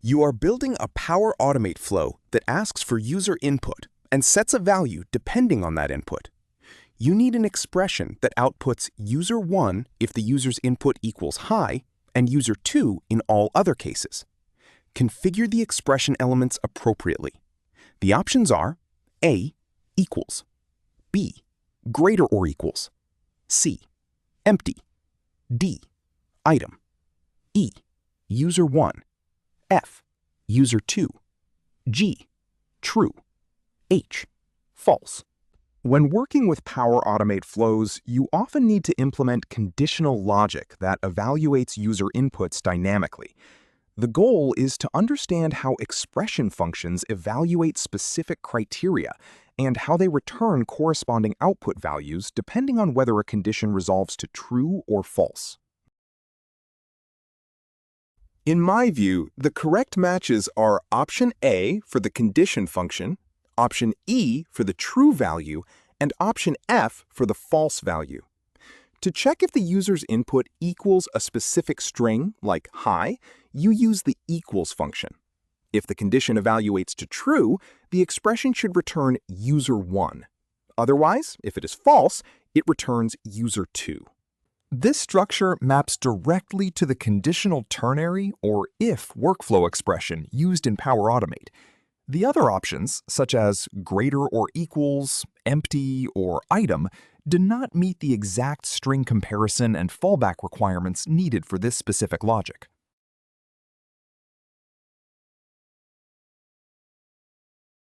You are building a Power Automate flow that asks for user input and sets a value depending on that input. You need an expression that outputs user1 if the user's input equals high and user2 in all other cases. Configure the expression elements appropriately. The options are A, equals, B, greater or equals, C, empty, D, item, E, user1, F, user2, G, true, H, false. When working with Power Automate flows, you often need to implement conditional logic that evaluates user inputs dynamically. The goal is to understand how expression functions evaluate specific criteria and how they return corresponding output values depending on whether a condition resolves to true or false. In my view, the correct matches are option A for the condition function, option E for the true value, and option F for the false value. To check if the user's input equals a specific string, like high, you use the equals function. If the condition evaluates to true, the expression should return user1. Otherwise, if it is false, it returns user2. This structure maps directly to the conditional ternary or if workflow expression used in Power Automate. The other options, such as greater or equals, empty, or item, do not meet the exact string comparison and fallback requirements needed for this specific logic.